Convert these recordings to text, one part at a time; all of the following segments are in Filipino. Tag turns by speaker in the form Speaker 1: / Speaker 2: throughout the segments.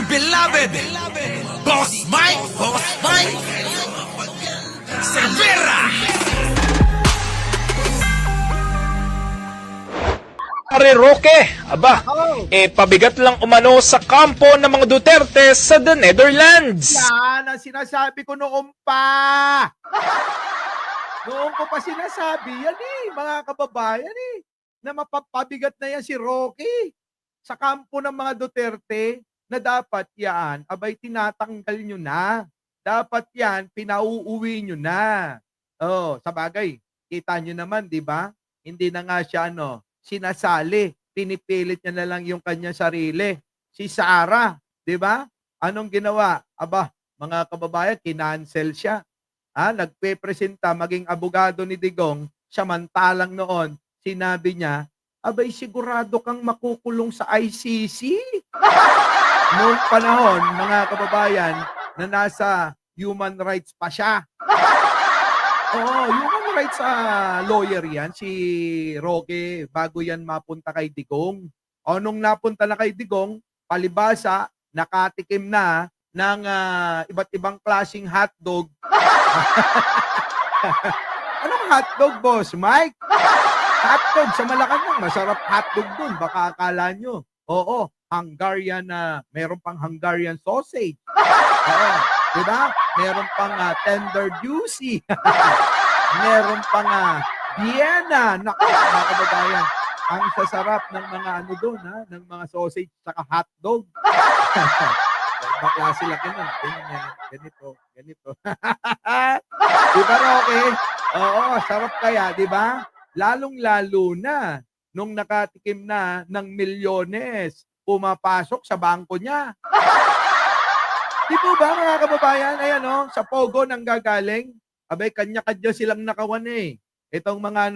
Speaker 1: beloved Boss Mike Cervera.
Speaker 2: Harry Roque, pabigat lang umano sa kampo ng mga Duterte sa the Netherlands.
Speaker 3: Yan ang sinasabi ko noon pa. Noon ko pa sinasabi yan mga kababayan na mapapabigat na yan si Roque sa kampo ng mga Duterte na dapat yan, abay tinatanggal nyo na. Dapat yan, pinauuwi nyo na. Sa bagay, kita nyo naman, di ba? Hindi na nga siya sinasali. Pinipilit niya na lang yung kanya sarili. Si Sara, di ba? Anong ginawa? Mga kababayan, kinancel siya. Nagpe-presenta maging abogado ni Digong, samantalang noon, sinabi niya, abay sigurado kang makukulong sa ICC. Noong panahon, mga kababayan, na nasa human rights pa siya. Human rights lawyer yan, si Roque, bago yan mapunta kay Digong. Nung napunta na kay Digong, palibasa, nakatikim na ng iba't ibang klaseng hotdog. Anong hotdog, Boss Mike? Hotdog sa Malacanang, masarap hotdog dun. Baka akala nyo. Hungarian meron pang Hungarian sausage. Diba? Meron pang tender juicy. Meron pang Vienna. Naku, mga kababayan. Ang sasarap ng mga doon, ng mga sausage saka hotdog. Ibang klase laki nun. Ganito. Diba, Roque? Sarap kaya, diba? Lalong-lalo na nung nakatikim na ng milyones pumapasok sa bangko niya. Di po ba, mga kababayan? Ayan, sa Pogo nang gagaling. Abay, kanya-kanya silang nakawan Itong mga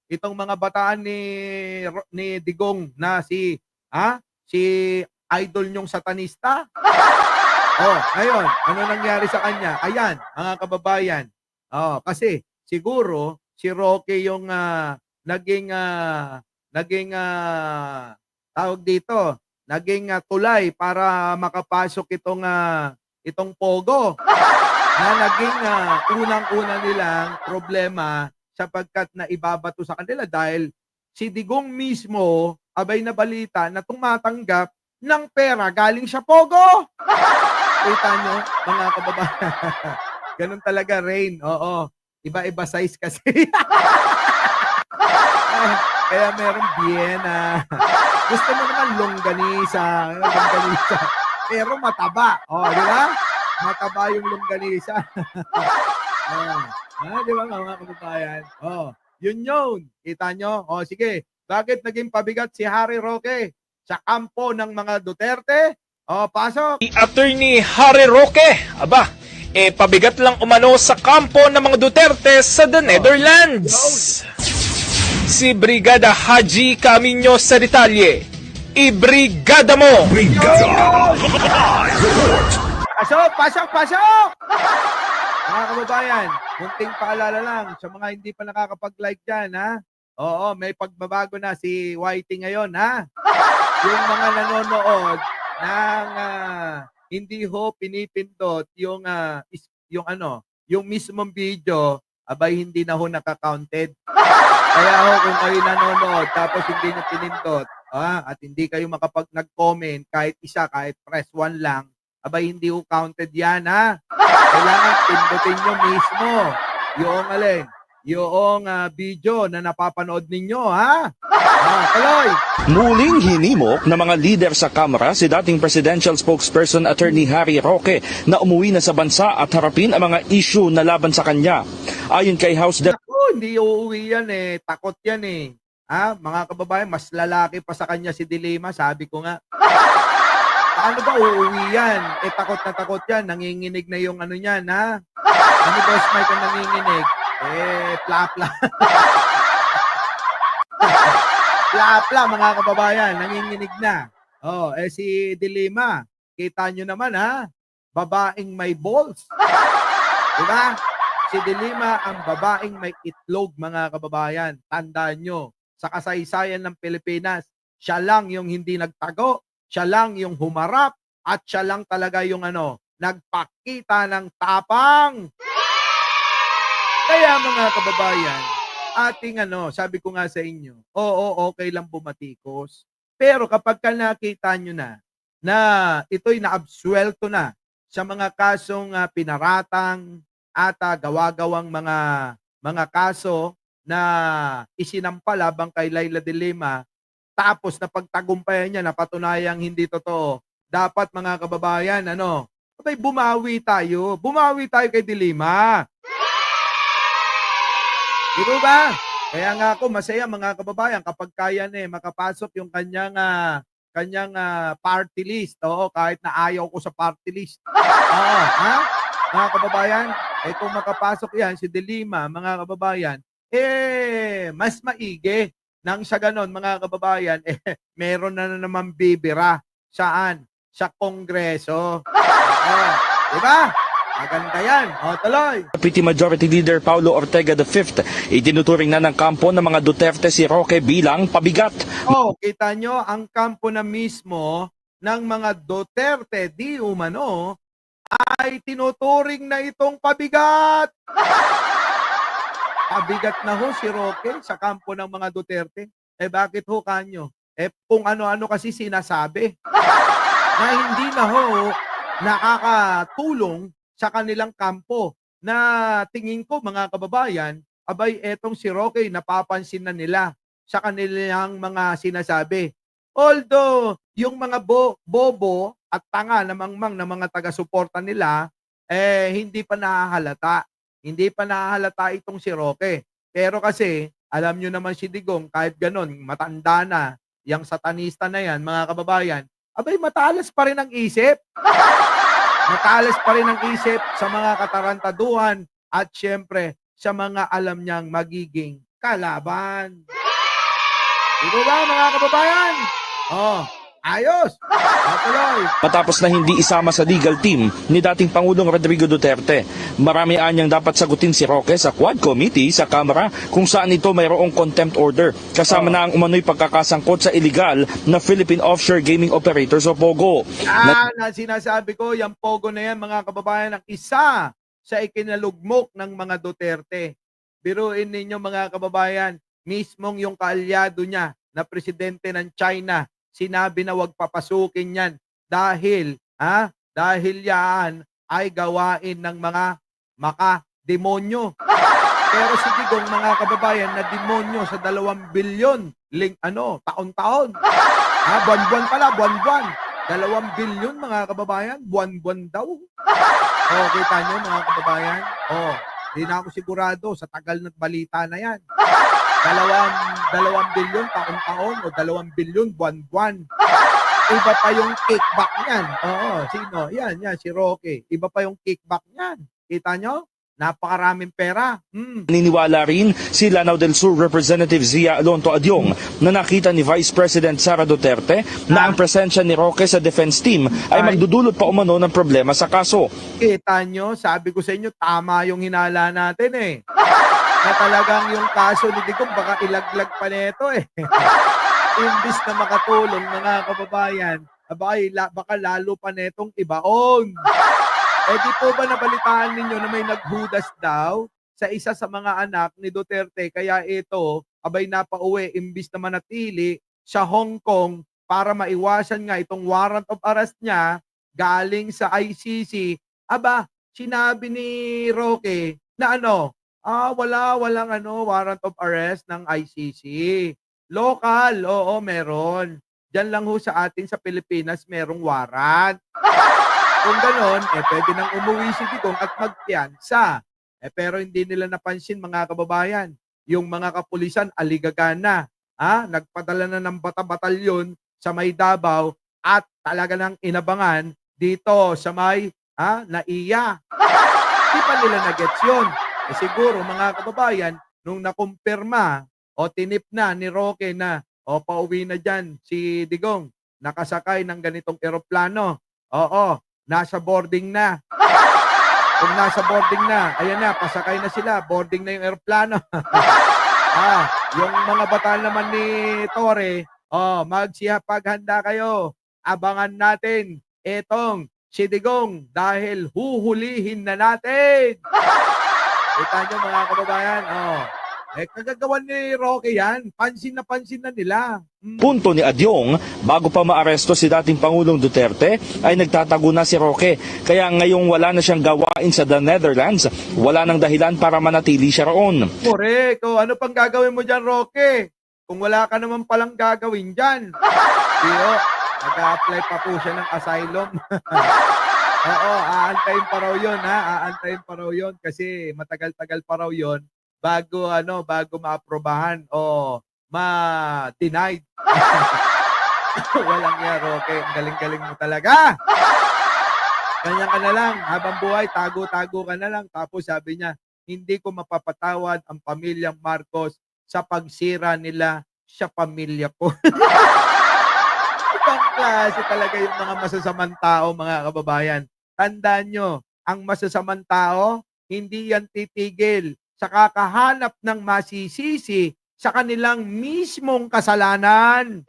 Speaker 3: itong mga bataan ni Digong na si idol nyong satanista. Ngayon, ano nangyari sa kanya? Ayan, mga kababayan. Kasi siguro si Roque yung tawag dito, naging tulay para makapasok itong Pogo na naging unang-una nilang problema sapagkat na ibabato sa kanila dahil si Digong mismo abay na balita na tumatanggap ng pera galing sa Pogo. Kita nyo, mga kababayan. Ganun talaga, Rain. Iba-iba size kasi. Kaya meron Vienna. Gusto mo naman longganisa. Pero mataba. Di ba? Mataba yung longganisa. Di ba, mga kababayan? Yun. Kita nyo? Sige. Bakit naging pabigat si Harry Roque sa kampo ng mga Duterte? Pasok.
Speaker 2: Attorney Harry Roque, pabigat lang umano sa kampo ng mga Duterte sa the Netherlands. Si Brigada Haji Camino sa detalye. Ibrigada mo!
Speaker 3: Pasok! Mga kababayan, munting paalala lang sa mga hindi pa nakakapag-like dyan, may pagbabago na si Whitey ngayon, Yung mga nanonood ng hindi pinipindot yung mismong video, abay hindi na naka-counted. Kaya kung kayo nanonood tapos hindi nyo pinindot, at hindi kayo nag-comment kahit isa, kahit press 1 lang, abay hindi counted yan, Kailangan pindutin nyo mismo yung video na napapanood ninyo, Kaloy!
Speaker 4: Muling hinimok ng mga lider sa Kamara si dating Presidential Spokesperson Attorney Harry Roque na umuwi na sa bansa at harapin ang mga issue na laban sa kanya. Ayon kay House
Speaker 3: Hindi uuwi yan takot yan mga kababayan, mas lalaki pa sa kanya si Dilima, sabi ko nga. Paano ba uuwi yan? Takot na takot yan, nanginginig na yung niyan, Ano ba, Mike, ang nanginginig? Plapla. Plapla, mga kababayan, nanginginig na. Si Dilima, kita nyo naman, babaeng may balls. Diba? Si Dilima ang babaeng may itlog, mga kababayan. Tandaan nyo, sa kasaysayan ng Pilipinas, siya lang yung hindi nagtago, siya lang yung humarap At siya lang talaga yung nagpakita ng tapang. Kaya mga kababayan, ating sabi ko nga sa inyo, oo, okay lang bumatikos. Pero kapag ka nakita nyo na ito'y naabsuelto na sa mga kasong pinaratang at gawa-gawang mga kaso na isinampa labang kay Laila de Lima, tapos na pagtagumpayan niya, napatunayang hindi totoo, dapat mga kababayan, abay, bumawi tayo. Bumawi tayo kay de Lima. Di ba? Kaya nga ako masaya mga kababayan kapag kaya makapasok yung kanyang party list. Oo, kahit na ayaw ko sa party list. Oo, ha? Mga kababayan, kung makapasok yan si de Lima, mga kababayan, mas maigi nang sa ganon, mga kababayan, meron na naman bibira. Saan? Sa Kongreso. Oo, di ba? Maganda yan. O, tuloy.
Speaker 4: Deputy Majority Leader Paulo Ortega V, itinuturing na ng kampo ng mga Duterte si Roque bilang pabigat.
Speaker 3: Kita nyo, ang kampo na mismo ng mga Duterte di umano ay tinuturing na itong pabigat. Pabigat na ho si Roque sa kampo ng mga Duterte. Bakit ho kanyo? Kung ano-ano kasi sinasabi na hindi na ho nakakatulong sa kanilang kampo na tingin ko mga kababayan, abay etong si Roque napapansin na nila sa kanilang mga sinasabi. Although yung mga bobo at tanga na mangmang na mga taga-suporta nila, hindi pa nahahalata. Hindi pa nahahalata itong si Roque. Pero kasi, alam nyo naman si Digong, kahit ganon, matanda na, yung satanista na yan, mga kababayan, abay matalas pa rin ang isip. Matalas pa rin ang isip sa mga katarantaduhan at syempre sa mga alam niyang magiging kalaban. Ito ba mga kababayan? Ayos! Tuloy.
Speaker 4: Matapos na hindi isama sa legal team ni dating Pangulong Rodrigo Duterte, marami anyang dapat sagutin si Roque sa Quad Committee sa Kamara kung saan ito mayroong contempt order. Kasama na ang umano'y pagkakasangkot sa illegal na Philippine Offshore Gaming Operators o POGO.
Speaker 3: Na sinasabi ko, yung POGO na yan mga kababayan, ang isa sa ikinalugmok ng mga Duterte. Biruin ninyo mga kababayan, mismong yung kaalyado niya na presidente ng China, sinabi na wag papasukin yan dahil yan ay gawain ng mga maka-demonyo. Pero si Digong mga kababayan na demonyo sa 2 bilyon taon-taon. Buwan-buwan pala, buwan-buwan. 2 bilyon mga kababayan, buwan-buwan daw. Kita nyo mga kababayan? Di na ako sigurado sa tagal ng balita na yan. 2 bilyon taon-taon o 2 bilyon buwan-buwan. Iba pa yung kickback niyan. Sino? Yan, si Roque. Iba pa yung kickback niyan. Kita nyo? Napakaraming pera.
Speaker 4: Naniniwala rin si Lanao del Sur Representative Zia Alonto Adyong na nakita ni Vice President Sara Duterte na ang presensya ni Roque sa defense team ay magdudulot pa umano ng problema sa kaso.
Speaker 3: Kita nyo? Sabi ko sa inyo, tama yung hinala natin na talagang yung kaso ni Digong baka ilaglag pa nito Imbis na makatulong mga kababayan, baka lalo pa netong ibaon. Di po ba nabalitaan ninyo na may naghudas daw sa isa sa mga anak ni Duterte kaya ito napauwi imbis na manatili sa Hong Kong para maiwasan nga itong warrant of arrest niya galing sa ICC. Sinabi ni Roque na walang warrant of arrest ng ICC. Local, oo, meron. Diyan lang ho sa atin sa Pilipinas merong warrant. Kung ganon, pwede nang umuwi si Digong at magpiyansa. Pero hindi nila napansin mga kababayan. Yung mga kapulisan, aligagana. Nagpadala na ng bata-batalyon sa may Davao at talaga nang inabangan dito sa may Naiya. Hindi pa nila na-gets yun. Siguro mga kababayan, nung nakumpirma o tinip na ni Roque na pauwi na dyan si Digong, nakasakay ng ganitong eroplano. Nasa boarding na. Kung nasa boarding na, ayan na, pasakay na sila, boarding na yung eroplano. Yung mga bata naman ni Torre, magsihapaghanda kayo. Abangan natin etong si Digong dahil huhulihin na natin. Kita nyo mga kababayan, kagagawan ni Roque yan. Pansin na nila.
Speaker 4: Punto ni Adyong, bago pa maaresto si dating Pangulong Duterte, ay nagtatago na si Roque. Kaya ngayong wala na siyang gawain sa The Netherlands, wala nang dahilan para manatili siya roon.
Speaker 3: Correct. O, ano pang gagawin mo dyan, Roque? Kung wala ka naman palang gagawin dyan. Diyo, nag-a-apply pa po siya ng asylum. Oo, aantayin pa raw yun, ha? Aantayin pa raw yun kasi matagal-tagal pa raw yun bago maaprobahan o ma-denied. Walang yan, Roque. Ang galing-galing mo talaga. Ganyan ka na lang. Habang buhay, tago-tago ka na lang. Tapos sabi niya, hindi ko mapapatawad ang pamilyang Marcos sa pagsira nila sa pamilya ko. Ibang klase talaga yung mga masasamang tao, mga kababayan. Tandaan nyo, ang masasamang tao, hindi yan titigil sa kakahanap ng masisisi sa kanilang mismong kasalanan.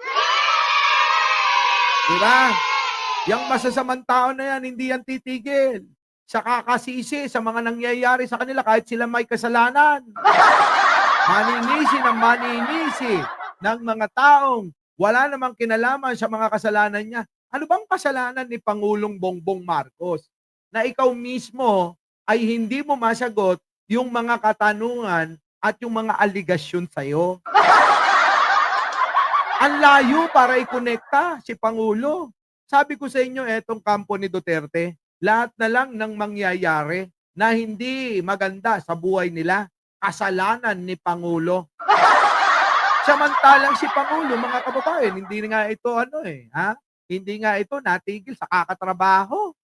Speaker 3: Diba? Yung masasamang tao na yan, hindi yan titigil sa kakasisi sa mga nangyayari sa kanila kahit sila may kasalanan. Maninisi ng maninisi ng mga taong wala namang kinalaman sa mga kasalanan niya. Ano bang kasalanan ni Pangulong Bongbong Marcos na ikaw mismo ay hindi mo masagot yung mga katanungan at yung mga aligasyon sa'yo? Ang layo para ikonekta si Pangulo. Sabi ko sa inyo, etong kampo ni Duterte, lahat na lang ng mangyayari na hindi maganda sa buhay nila, kasalanan ni Pangulo. Samantalang si Pangulo, mga kababayan, hindi nga ito Hindi nga ito natigil sa kakatrabaho.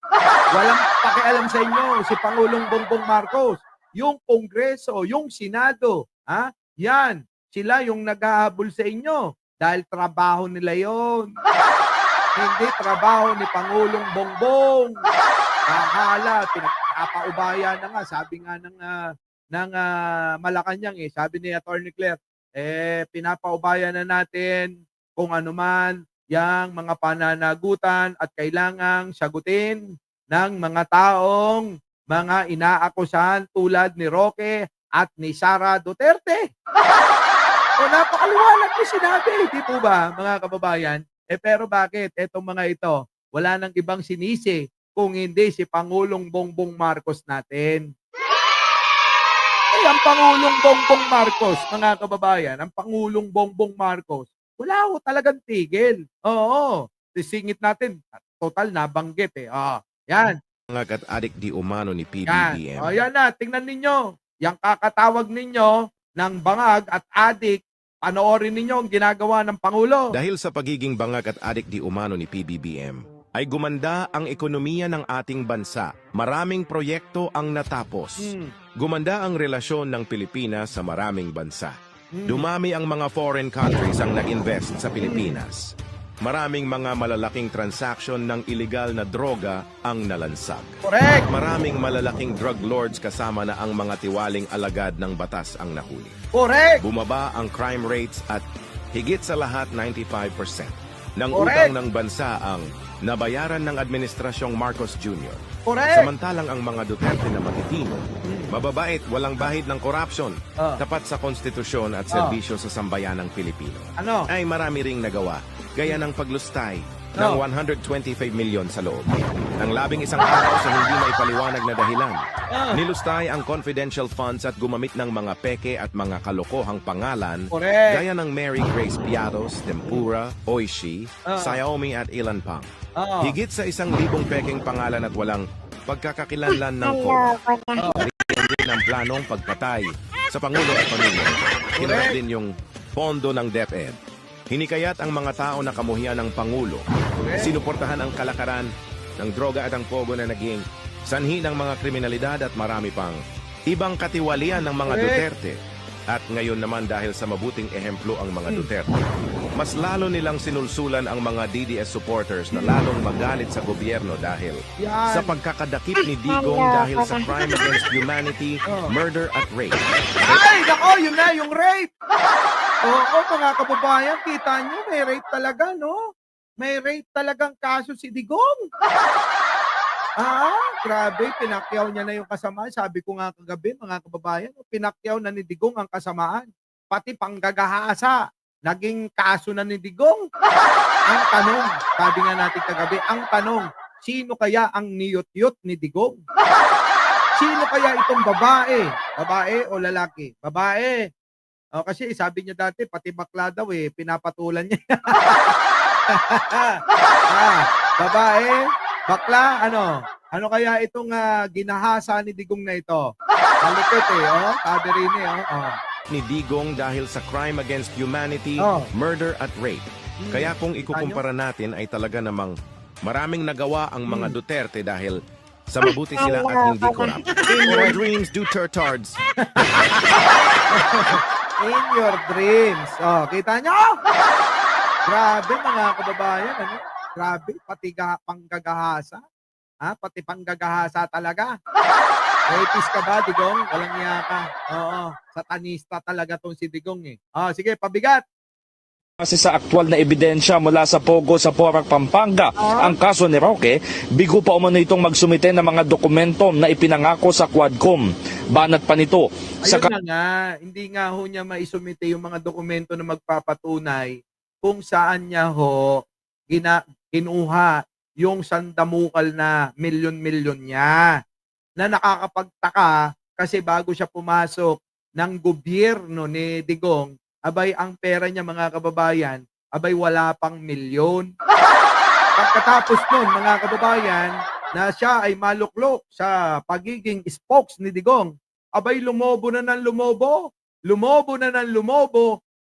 Speaker 3: Walang pakialam sa inyo si Pangulong Bongbong Marcos. Yung Kongreso, yung Senado, yan, sila yung naghahabol sa inyo dahil trabaho nila yon. Hindi trabaho ni Pangulong Bongbong. Bahala, pinagpapaubaya na nga, sabi nga ng Malacanang, sabi ni Attorney Claire, pinapaubaya na natin kung ano man yang mga pananagutan at kailangang sagutin ng mga taong mga inaakusahan tulad ni Roque at ni Sara Duterte. O napakaliwanag ni sinabi, di po ba mga kababayan? Pero bakit etong mga ito, wala nang ibang sinisi kung hindi si Pangulong Bongbong Marcos natin? Ang Pangulong Bongbong Marcos, mga kababayan, ang Pangulong Bongbong Marcos, wala ko talagang tigil. Oo, sisingit natin. Total, nabanggit yan.
Speaker 1: Bangag at adik di umano ni
Speaker 3: Yan.
Speaker 1: PBBM.
Speaker 3: Yan na, tingnan ninyo. Yang kakatawag ninyo ng bangag at adik, panoorin ninyo ang ginagawa ng Pangulo.
Speaker 1: Dahil sa pagiging bangag at adik di umano ni PBBM, ay gumanda ang ekonomiya ng ating bansa. Maraming proyekto ang natapos. Gumanda ang relasyon ng Pilipinas sa maraming bansa. Dumami ang mga foreign countries ang nag-invest sa Pilipinas. Maraming mga malalaking transaksyon ng illegal na droga ang nalansag.
Speaker 3: Correct.
Speaker 1: Maraming malalaking drug lords kasama na ang mga tiwaling alagad ng batas ang nahuli.
Speaker 3: Correct.
Speaker 1: Bumaba ang crime rates at higit sa lahat 95% ng
Speaker 3: Correct.
Speaker 1: utang ng bansa ang nabayaran ng Administrasyong Marcos Jr.
Speaker 3: Correct.
Speaker 1: Samantalang ang mga Duterte na matitino, mababait, walang bahid ng korupsyon, tapat sa konstitusyon at serbisyo sa sambayanang Pilipino, ay marami ring nagawa, gaya ng paglustay ng 125 milyon sa loob. Ng 11 araw sa hindi may paliwanag na dahilan, nilustay ang confidential funds at gumamit ng mga peke at mga kalokohang pangalan,
Speaker 3: Correct.
Speaker 1: gaya ng Mary Grace Piatos, Tempura, Oishi, Xiaomi at Ilan Pang. Higit sa 1,000 pekeng pangalan at walang pagkakakilanlan ng COA. Rin din ang planong pagpatay sa Pangulo at Pamilya. Hinarap din yung pondo ng DepEd. Hinikayat ang mga tao na kamuhian ng Pangulo. Sinuportahan ang kalakaran ng droga at ang pogo na naging sanhi ng mga kriminalidad at marami pang ibang katiwalian ng mga Duterte. At ngayon naman dahil sa mabuting ehemplo ang mga Duterte, mas lalo nilang sinulsulan ang mga DDS supporters na lalong magalit sa gobyerno dahil sa pagkakadakip ni Digong dahil sa crime against humanity, murder at rape.
Speaker 3: Ay, nako, yun na, yung rape. Oo, mga kababayan, kita nyo, may rape talaga, no? May rape talagang kaso si Digong. Grabe, pinakyaw niya na yung kasamaan. Sabi ko nga kagabi, mga kababayan, pinakyaw na ni Digong ang kasamaan. Pati panggagahasa, naging kaso na ni Digong. Ang tanong, sabi nga natin kagabi, ang tanong, sino kaya ang niyot-yot ni Digong? Sino kaya itong babae? Babae o lalaki? Babae. Kasi sabi niya dati, pati bakla daw pinapatulan niya. Babae, bakla, ano kaya itong ginahasa ni Digong na ito? Malupit sabi rin
Speaker 1: Ni Digong dahil sa crime against humanity, murder at rape. Kaya kung ikukumpara natin ay talaga namang maraming nagawa ang mga Duterte dahil sa mabuti sila at hindi corrupt. In your dreams, Dutertards.
Speaker 3: In your dreams. Kita nyo? Grabe mga kababayan. Grabe, pati panggagahasa. Pati panggagahasa talaga. Rapist ka ba, Digong? Walang niya ka. Oo, satanista talaga tong si Digong Sige, pabigat.
Speaker 4: Kasi sa aktwal na ebidensya mula sa Pogo sa Porac, Pampanga, ang kaso ni Roque, bigo pa umano itong magsumite ng mga dokumento na ipinangako sa Quadcom. Banat pa nito.
Speaker 3: Ayun na nga, hindi nga ho niya maisumite yung mga dokumento na magpapatunay kung saan niya kinuha yung sandamukal na milyon-milyon niya. Na nakakapagtaka kasi bago siya pumasok ng gobyerno ni Digong, abay ang pera niya mga kababayan, abay wala pang milyon. Pagkatapos nun mga kababayan, na siya ay maluklok sa pagiging spokes ni Digong, abay lumobo na ng lumobo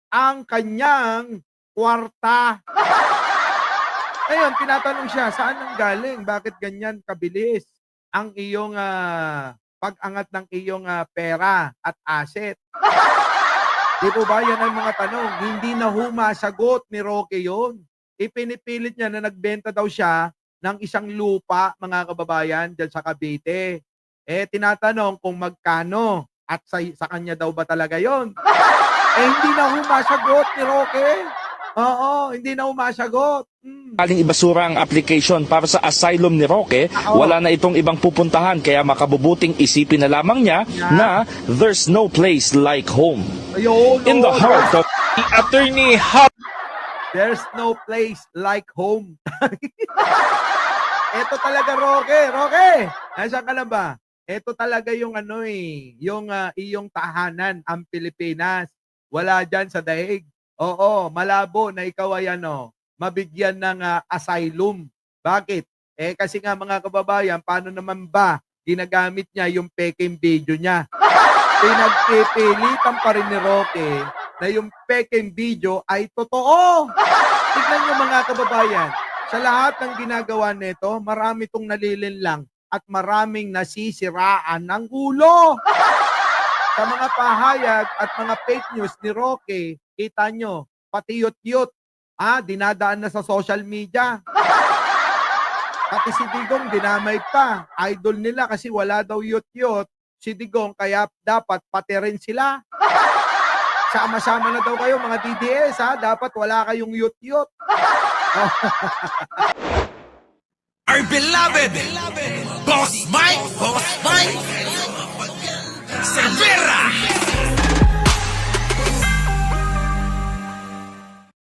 Speaker 3: ang kanyang kwarta. Ngayon, tinatanong siya, saan ang galing? Bakit ganyan kabilis ang iyong pag-angat ng iyong pera at asset? Di po ba yan ang mga tanong? Hindi na humasagot ni Roque yun. Ipinipilit niya na nagbenta daw siya ng isang lupa, mga kababayan, dyan sa Cavite. Tinatanong kung magkano at sa kanya daw ba talaga yon? Hindi na humasagot ni Roque. Oo, hindi na humasagot.
Speaker 4: Aling ibasura ang application para sa asylum ni Roque, wala na itong ibang pupuntahan kaya makabubuting isipin na lamang niya na there's no place like home. In the heart of
Speaker 2: The Attorney Hub.
Speaker 3: There's no place like home. Ito talaga, Roque, nasaan ka na ba? Ito talaga yung yung iyong tahanan, ang Pilipinas. Wala dyan sa daig. Oo, malabo na ikaw ay mabigyan ng asylum. Bakit? Kasi nga mga kababayan, paano naman ba ginagamit niya yung peking video niya? Pinagpipilitan pa rin ni Roque na yung peking video ay totoo. Tignan niyo mga kababayan, sa lahat ng ginagawa nito, marami tong nalilinlang at maraming nasisiraan ng ulo. Sa mga pahayag at mga fake news ni Roque, kita nyo, pati yut-yut, dinadaan na sa social media. Pati si Digong, dinamay pa. Idol nila kasi wala daw yut-yut si Digong, kaya dapat pati rin sila. Sama-sama na daw kayo, mga DDS, dapat wala kayong yut-yut.
Speaker 5: Our beloved Boss Mike Cervera.